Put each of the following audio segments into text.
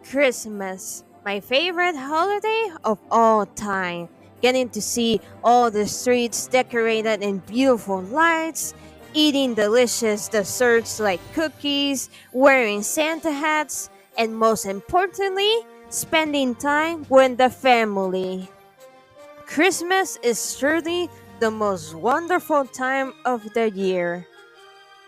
Christmas, my favorite holiday of all time. Getting to see all the streets decorated in beautiful lights, eating delicious desserts like cookies, wearing Santa hats, and most importantly, spending time with the family. Christmas is surely the most wonderful time of the year,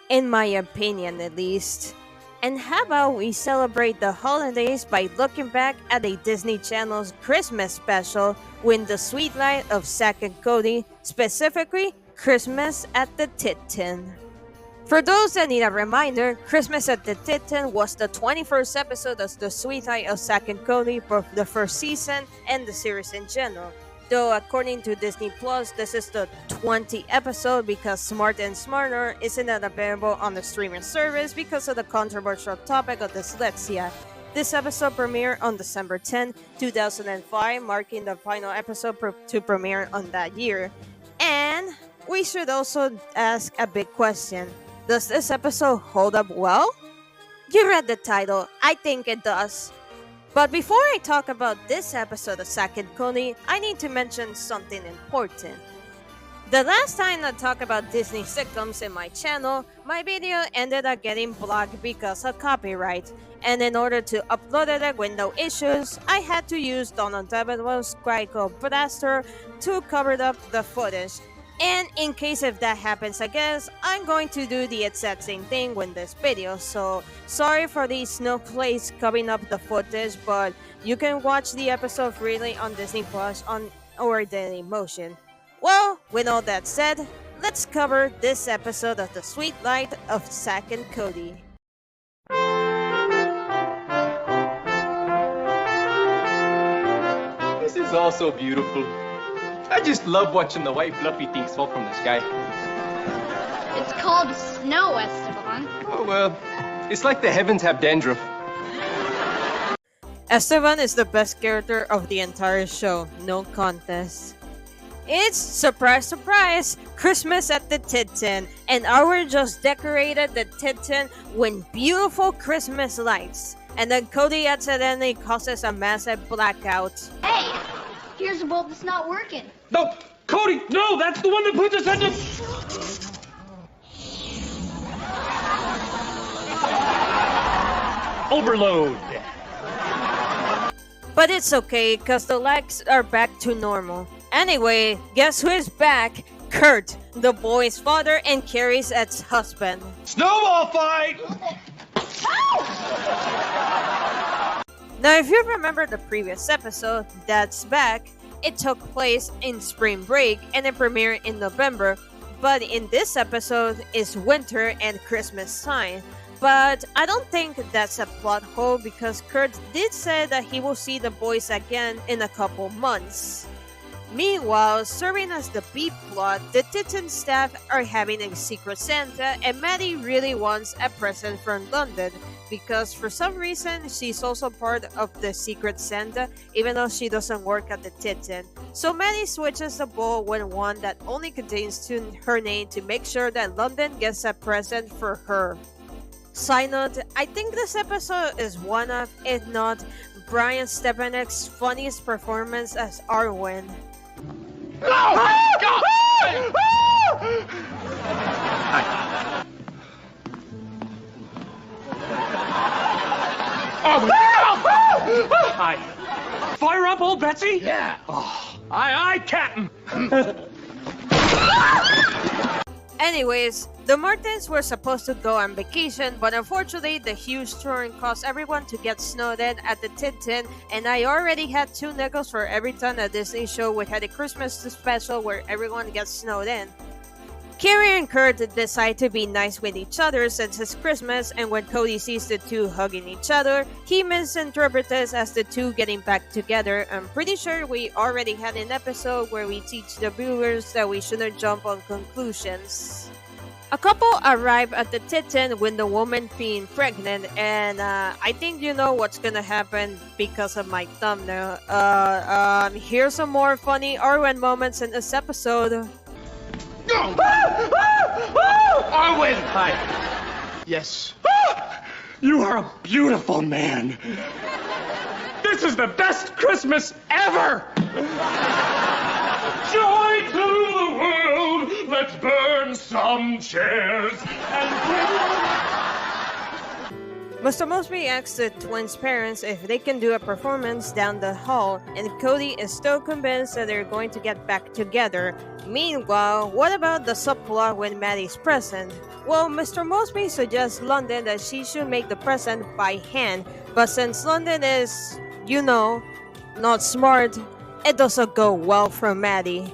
in my opinion at least. And how about we celebrate the holidays by looking back at a Disney Channel's Christmas special with the sweet light of Zack and Cody, specifically Christmas at the Tipton. For those that need a reminder, Christmas at the Tipton was the 21st episode of the Sweet Light of Zack and Cody, both the first season and the series in general. Though according to Disney Plus, this is the 20th episode because Smart and Smarter isn't available on the streaming service because of the controversial topic of dyslexia. This episode premiered on December 10, 2005, marking the final episode to premiere on that year. And we should also ask a big question. Does this episode hold up well? You read the title. I think it does. But before I talk about this episode of Zack and Cody, I need to mention something important. The last time I talked about Disney sitcoms in my channel, my video ended up getting blocked because of copyright, and in order to upload it with no issues, I had to use Donald Davido's Geico Blaster to cover up the footage. And in case if that happens again, I'm going to do the exact same thing with this video, so sorry for these snowflakes covering up the footage, but you can watch the episode freely on Disney Plus on our Daily Motion. Well, with all that said, let's cover this episode of The Sweet Light of Zack and Cody. This is all so beautiful. I just love watching the white fluffy things fall from the sky. It's called snow, Esteban. Oh well, it's like the heavens have dandruff. Esteban is the best character of the entire show, no contest. It's, surprise surprise, Christmas at the Tipton, and Arwin just decorated the Tipton with beautiful Christmas lights. And then Cody accidentally causes a massive blackout. Hey, here's a bulb that's not working. No, Cody, no, that's the one that puts us into... Overload. But it's okay, cause the lights are back to normal. Anyway, guess who is back? Kurt, the boy's father and Carrie's ex-husband. Snowball fight! Now if you remember the previous episode, That's Back, it took place in spring break and it premiered in November, but in this episode it's winter and Christmas time. But I don't think that's a plot hole because Kurt did say that he will see the boys again in a couple months. Meanwhile, serving as the B plot, the Tipton staff are having a secret Santa and Maddie really wants a present from London because for some reason she's also part of the secret Santa even though she doesn't work at the Tipton. So Maddie switches the bowl with one that only contains her name to make sure that London gets a present for her. Side note, I think this episode is one of, if not, Brian Stepanek's funniest performance as Arwin. Hi. Fire up, old Betsy? Yeah. Oh, aye, Captain. Anyways, the Martins were supposed to go on vacation, but unfortunately the huge storm caused everyone to get snowed in at the Tipton, and I already had 2 nickels for every time a Disney show would have a Christmas special where everyone gets snowed in. Carrie and Kurt decide to be nice with each other since it's Christmas, and when Cody sees the two hugging each other, he misinterprets this as the two getting back together. I'm pretty sure we already had an episode where we teach the viewers that we shouldn't jump on conclusions. A couple arrive at the Tipton with the woman being pregnant, and I think you know what's gonna happen because of my thumbnail. Here's some more funny Arwen moments in this episode. Arwin! Hi. Yes. You are a beautiful man. This is the best Christmas ever! Joy to the world! Let's burn some chairs and Mr. Mosby asks the twins' parents if they can do a performance down the hall, and Cody is still convinced that they're going to get back together. Meanwhile, what about the subplot with Maddie's present? Well, Mr. Mosby suggests London that she should make the present by hand, but since London is, not smart, it doesn't go well for Maddie.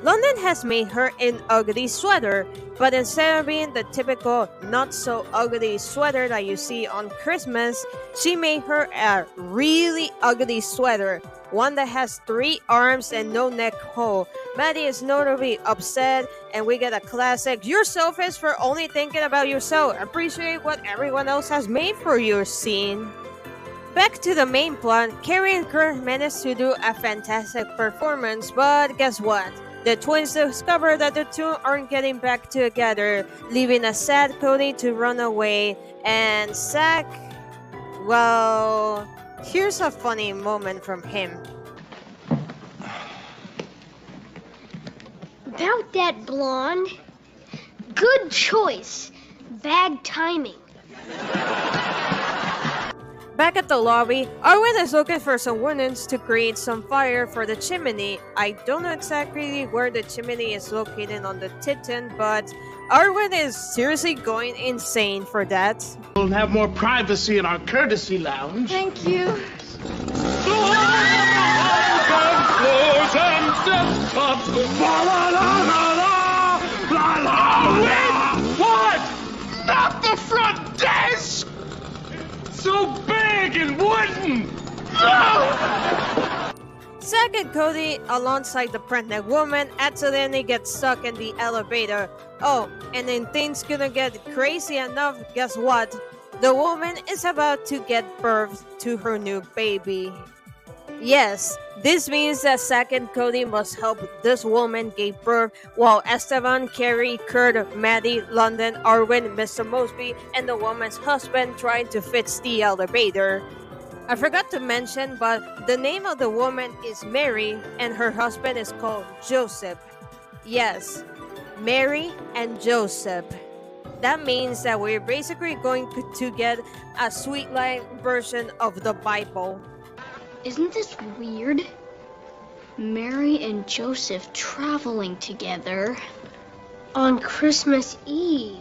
London has made her an ugly sweater, but instead of being the typical not-so-ugly sweater that you see on Christmas, she made her a really ugly sweater, one that has 3 arms and no neck hole. Maddie is notably upset, and we get a classic, "You're selfish for only thinking about yourself. Appreciate what everyone else has made for you" scene. Back to the main plot, Carrie and Kurt managed to do a fantastic performance, but guess what? The twins discover that the two aren't getting back together, leaving a sad Cody to run away, and Zack, well, here's a funny moment from him. About that blonde, good choice. Bad timing. Back at the lobby, Arwin is looking for some woodlands to create some fire for the chimney. I don't know exactly where the chimney is located on the Tipton, but Arwin is seriously going insane for that. we'll have more privacy in our courtesy lounge. Thank you. What? Not the front desk! So big and wooden! Zack and Cody, alongside the pregnant woman, accidentally get stuck in the elevator. Oh, and then things gonna get crazy enough, guess what? The woman is about to get birth to her new baby. Yes, this means that Zack and Cody must help this woman give birth, while Esteban, Carrie, Kurt, Maddie, London, Arwin, Mr. Mosby, and the woman's husband trying to fix the elevator. I forgot to mention, but the name of the woman is Mary, and her husband is called Joseph. Yes, Mary and Joseph. That means that we're basically going to get a sweet line version of the Bible. Isn't this weird? Mary and Joseph traveling together on Christmas Eve.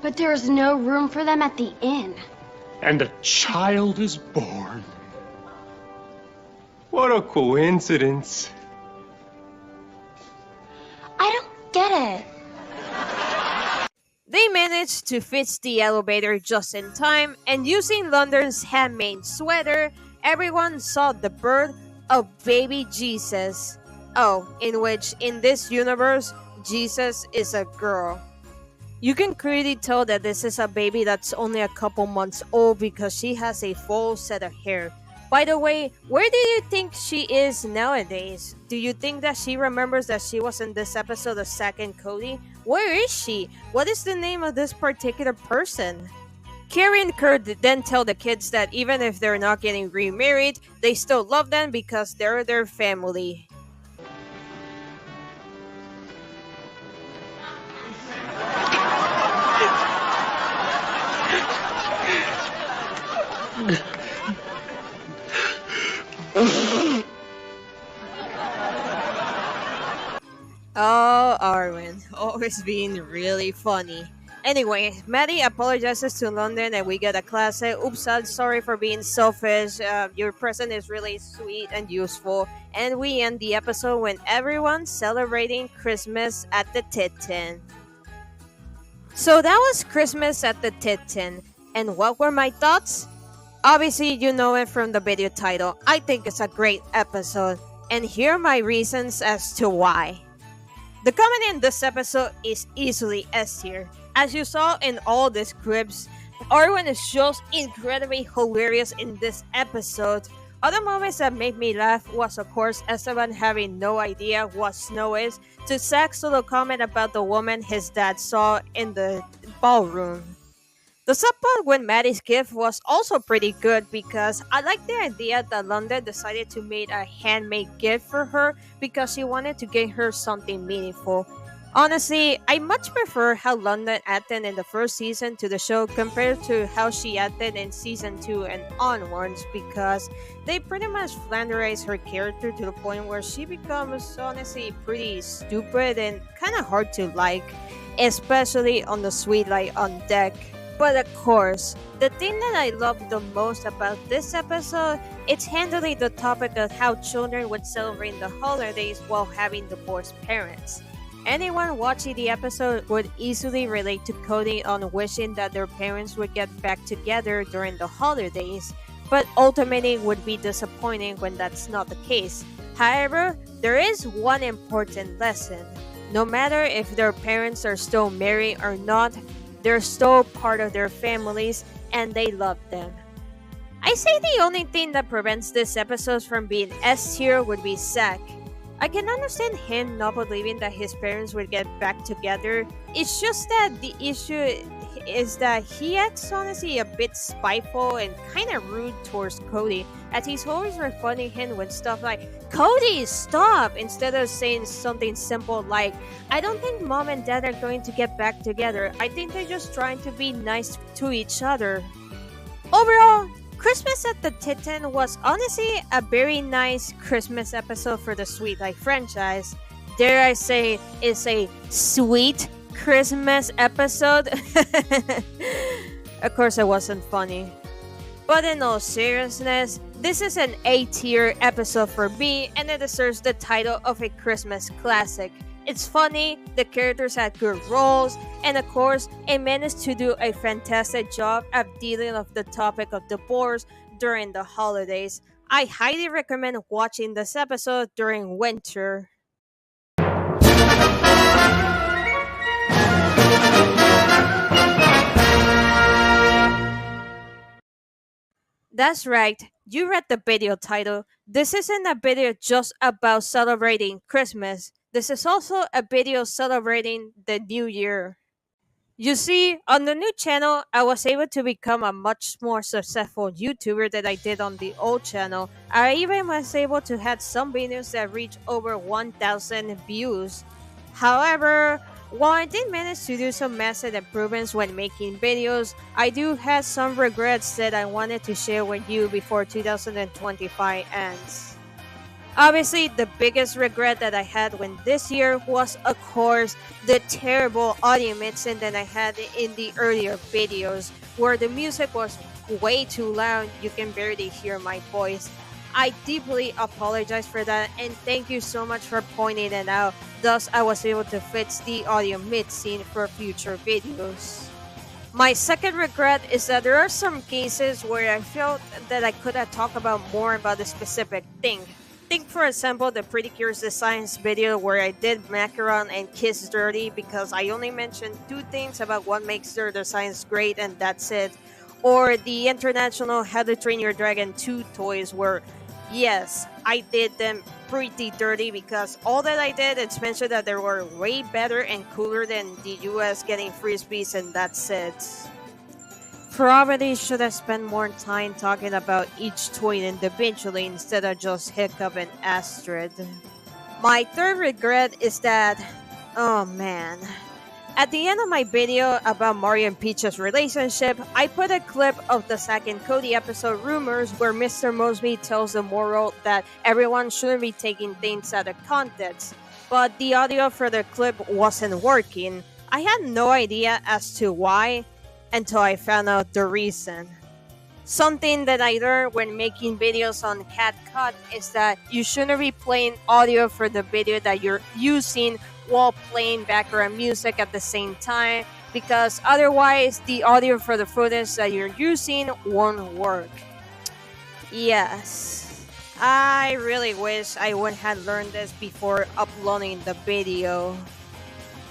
But there's no room for them at the inn. And a child is born. What a coincidence. I don't get it. They managed to fix the elevator just in time, and using London's handmade sweater, everyone saw the birth of baby Jesus. Oh, in which, in this universe, Jesus is a girl. You can clearly tell that this is a baby that's only a couple months old because she has a full set of hair. By the way, where do you think she is nowadays? Do you think that she remembers that she was in this episode of Zack and Cody? Where is she? What is the name of this particular person? Carrie and Kurt then tell the kids that even if they're not getting remarried, they still love them because they're their family. Oh, Arwin, always being really funny. Anyway, Maddie apologizes to London and we get a classic, "Oops, I'm sorry for being selfish. Your present is really sweet and useful." And we end the episode with everyone celebrating Christmas at the Tipton. So that was Christmas at the Tipton. And what were my thoughts? Obviously, you know it from the video title. I think it's a great episode. And here are my reasons as to why. The comedy in this episode is easily S tier. As you saw in all these clips, Arwin is just incredibly hilarious in this episode. Other moments that made me laugh was of course Esteban having no idea what snow is, to Zack's little comment about the woman his dad saw in the ballroom. The subplot with Maddie's gift was also pretty good because I like the idea that London decided to make a handmade gift for her because she wanted to get her something meaningful. Honestly, I much prefer how London acted in the first season to the show compared to how she acted in season 2 and onwards because they pretty much flanderize her character to the point where she becomes honestly pretty stupid and kind of hard to like, especially on the suite light on deck. But of course, the thing that I love the most about this episode is handling the topic of how children would celebrate the holidays while having divorced parents. Anyone watching the episode would easily relate to Cody on wishing that their parents would get back together during the holidays, but ultimately would be disappointing when that's not the case. However, there is one important lesson. No matter if their parents are still married or not, they're still part of their families and they love them. I say the only thing that prevents this episode from being S tier would be Zack. I can understand him not believing that his parents would get back together. It's just that the issue is that he acts honestly a bit spiteful and kind of rude towards Cody, as he's always refunding him with stuff like, "Cody, stop!" instead of saying something simple like, "I don't think mom and dad are going to get back together. I think they're just trying to be nice to each other." Overall, Christmas at the Tipton was honestly a very nice Christmas episode for the Sweet Life franchise. Dare I say, it's a sweet Christmas episode? Of course, it wasn't funny. But in all seriousness, this is an A tier episode for me, and it deserves the title of a Christmas classic. It's funny, the characters had good roles, and of course, it managed to do a fantastic job of dealing with the topic of divorce during the holidays. I highly recommend watching this episode during winter. That's right, you read the video title. This isn't a video just about celebrating Christmas. This is also a video celebrating the new year. You see, on the new channel, I was able to become a much more successful YouTuber than I did on the old channel. I even was able to have some videos that reached over 1,000 views. However, while I did manage to do some massive improvements when making videos, I do have some regrets that I wanted to share with you before 2025 ends. Obviously, the biggest regret that I had when this year was, of course, the terrible audio mixing that I had in the earlier videos, where the music was way too loud, you can barely hear my voice. I deeply apologize for that, and thank you so much for pointing it out. Thus, I was able to fix the audio mixing for future videos. My second regret is that there are some cases where I felt that I could have talked about more about a specific thing. Think, for example, the Pretty Curious Designs video where I did macaron and kiss dirty because I only mentioned two things about what makes their designs great and that's it. Or the International How to Train Your Dragon 2 toys where, yes, I did them pretty dirty because all that I did is mention that they were way better and cooler than the US getting frisbees and that's it. Probably should have spent more time talking about each toy individually instead of just Hiccup and Astrid. My third regret is that, oh man. At the end of my video about Mario and Peach's relationship, I put a clip of the Zack and Cody episode Rumors where Mr. Mosby tells the moral that everyone shouldn't be taking things out of context, but the audio for the clip wasn't working. I had no idea as to why until I found out the reason. Something that I learned when making videos on CapCut is that you shouldn't be playing audio for the video that you're using while playing background music at the same time, because otherwise the audio for the footage that you're using won't work. Yes, I really wish I would have learned this before uploading the video.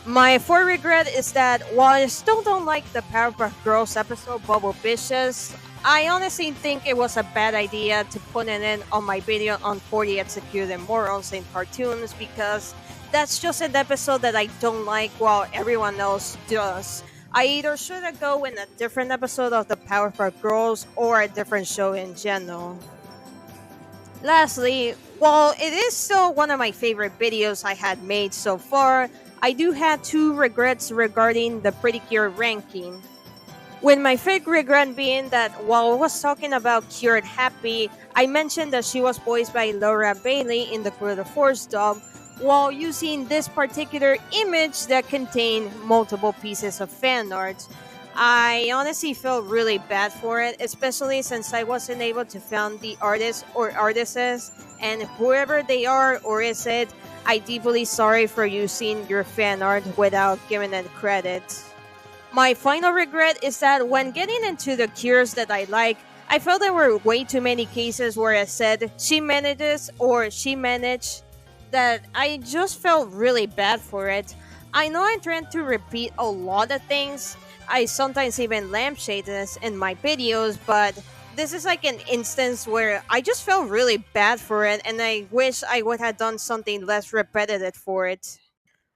My fourth regret is that while I still don't like the Powerpuff Girls episode Bubble Vicious, I honestly think it was a bad idea to put it in on my video on 40 Executed Morals in Cartoons because that's just an episode that I don't like while everyone else does. I either should go in a different episode of the Powerpuff Girls or a different show in general. Lastly, while it is still one of my favorite videos I had made so far, I do have two regrets regarding the Pretty Cure ranking. With my fake regret being that while I was talking about Cured Happy, I mentioned that she was voiced by Laura Bailey in the Crew the Force dub, while using this particular image that contained multiple pieces of fan art. I honestly felt really bad for it, especially since I wasn't able to find the artist or artistess, and whoever they are or is it, I deeply sorry for using your fan art without giving it credit. My final regret is that when getting into the cures that I like, I felt there were way too many cases where I said she manages or she managed that I just felt really bad for it. I know I'm trying to repeat a lot of things. I sometimes even lampshade this in my videos, but this is like an instance where I just felt really bad for it and I wish I would have done something less repetitive for it.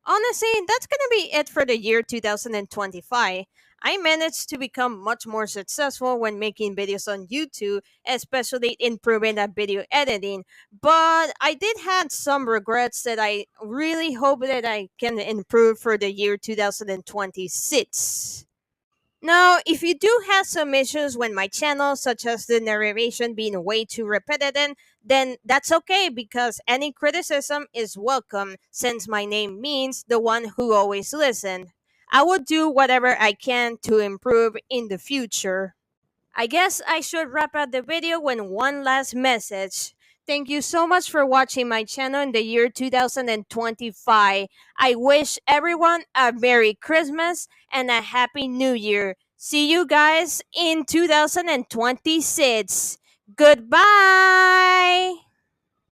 Honestly, that's gonna be it for the year 2025. I managed to become much more successful when making videos on YouTube, especially improving that video editing. But I did have some regrets that I really hope that I can improve for the year 2026. Now, if you do have some issues with my channel, such as the narration being way too repetitive, then that's okay because any criticism is welcome since my name means the one who always listens. I will do whatever I can to improve in the future. I guess I should wrap up the video with one last message. Thank you so much for watching my channel in the year 2025. I wish everyone a Merry Christmas and a Happy New Year. See you guys in 2026. Goodbye!